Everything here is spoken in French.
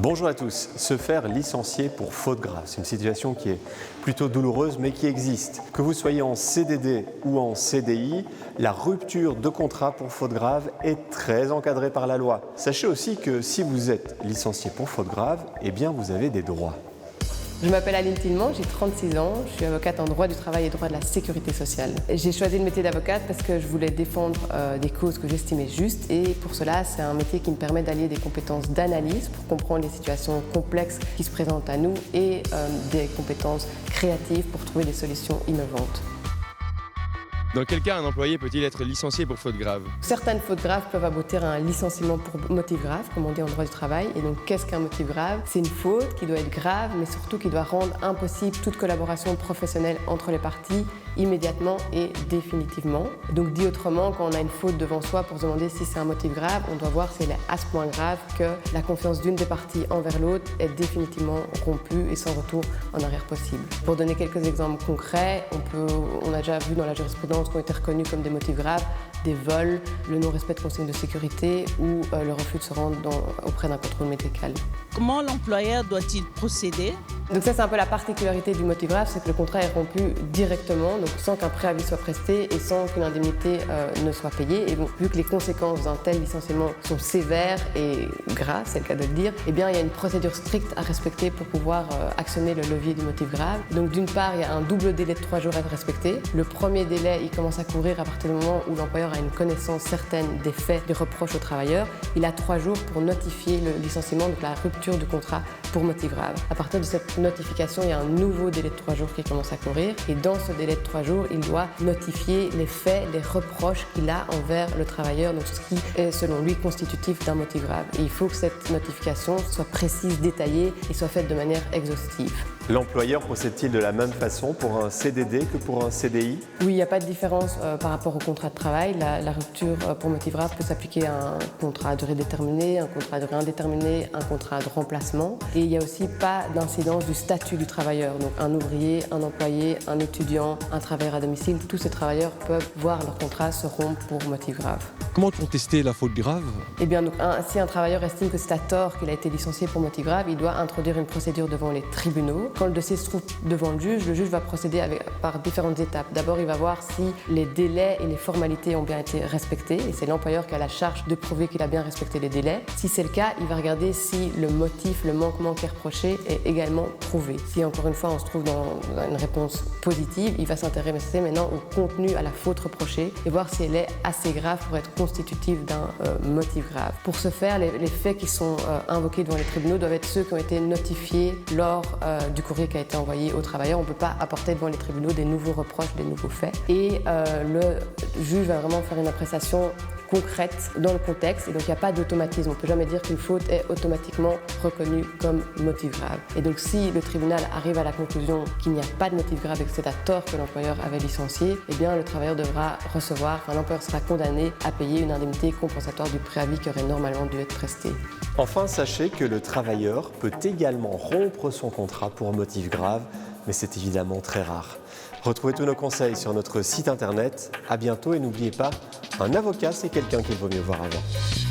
Bonjour à tous. Se faire licencier pour faute grave, c'est une situation qui est plutôt douloureuse mais qui existe. Que vous soyez en CDD ou en CDI, la rupture de contrat pour faute grave est très encadrée par la loi. Sachez aussi que si vous êtes licencié pour faute grave, eh bien vous avez des droits. Je m'appelle Aline Tillemans, j'ai 36 ans, je suis avocate en droit du travail et droit de la sécurité sociale. J'ai choisi le métier d'avocate parce que je voulais défendre des causes que j'estimais justes et pour cela, c'est un métier qui me permet d'allier des compétences d'analyse pour comprendre les situations complexes qui se présentent à nous et des compétences créatives pour trouver des solutions innovantes. Dans quel cas un employé peut-il être licencié pour faute grave? Certaines fautes graves peuvent aboutir à un licenciement pour motif grave, comme on dit en droit du travail. Et donc, qu'est-ce qu'un motif grave? C'est une faute qui doit être grave, mais surtout qui doit rendre impossible toute collaboration professionnelle entre les parties, immédiatement et définitivement. Donc, dit autrement, quand on a une faute devant soi pour se demander si c'est un motif grave, on doit voir si elle est à ce point grave que la confiance d'une des parties envers l'autre est définitivement rompue et sans retour en arrière possible. Pour donner quelques exemples concrets, on a déjà vu dans la jurisprudence qui ont été reconnus comme des motifs graves, des vols, le non-respect de consignes de sécurité ou le refus de se rendre auprès d'un contrôle médical. Comment l'employeur doit-il procéder? Donc ça, c'est un peu la particularité du motif grave, c'est que le contrat est rompu directement, donc sans qu'un préavis soit presté et sans qu'une indemnité ne soit payée. Et donc, vu que les conséquences d'un tel licenciement sont sévères et graves, c'est le cas de le dire, eh bien, il y a une procédure stricte à respecter pour pouvoir actionner le levier du motif grave. Donc d'une part, il y a un double délai de 3 jours à être respecté. Le premier délai, il commence à courir à partir du moment où l'employeur a une connaissance certaine des faits, des reproches au travailleur. Il a 3 jours pour notifier le licenciement, donc la rupture du contrat pour motif grave. À partir de cette notification, il y a un nouveau délai de 3 jours qui commence à courir. Et dans ce délai de 3 jours, il doit notifier les faits, les reproches qu'il a envers le travailleur, donc ce qui est selon lui constitutif d'un motif grave. Et il faut que cette notification soit précise, détaillée et soit faite de manière exhaustive. L'employeur procède-t-il de la même façon pour un CDD que pour un CDI? Oui, il n'y a pas de différence par rapport au contrat de travail. La rupture pour motif grave peut s'appliquer à un contrat à durée déterminée, un contrat à durée indéterminée, un contrat de remplacement. Et il n'y a aussi pas d'incidence du statut du travailleur. Donc un ouvrier, un employé, un étudiant, un travailleur à domicile, tous ces travailleurs peuvent voir leur contrat se rompre pour motif grave. Comment contester la faute grave? Eh bien, donc, si un travailleur estime que c'est à tort qu'il a été licencié pour motif grave, il doit introduire une procédure devant les tribunaux. Quand le dossier se trouve devant le juge va procéder par différentes étapes. D'abord, il va voir si les délais et les formalités ont bien été respectés, et c'est l'employeur qui a la charge de prouver qu'il a bien respecté les délais. Si c'est le cas, il va regarder si le motif, le manquement qui est reproché est également prouvé. Si, encore une fois, on se trouve dans une réponse positive, il va s'intéresser maintenant au contenu, à la faute reprochée, et voir si elle est assez grave pour être constitutive d'un motif grave. Pour ce faire, les faits qui sont invoqués devant les tribunaux doivent être ceux qui ont été notifiés lors du courrier qui a été envoyé au travailleur. On ne peut pas apporter devant les tribunaux des nouveaux reproches, des nouveaux faits. Et le juge va vraiment faire une appréciation concrète dans le contexte, et donc il n'y a pas d'automatisme. On ne peut jamais dire qu'une faute est automatiquement reconnue comme motif grave. Et donc si le tribunal arrive à la conclusion qu'il n'y a pas de motif grave et que c'est à tort que l'employeur avait licencié, eh bien le travailleur devra l'employeur sera condamné à payer une indemnité compensatoire du préavis qui aurait normalement dû être presté. Enfin, sachez que le travailleur peut également rompre son contrat pour motif grave, mais c'est évidemment très rare. Retrouvez tous nos conseils sur notre site internet. À bientôt et n'oubliez pas, un avocat, c'est quelqu'un qu'il vaut mieux voir avant.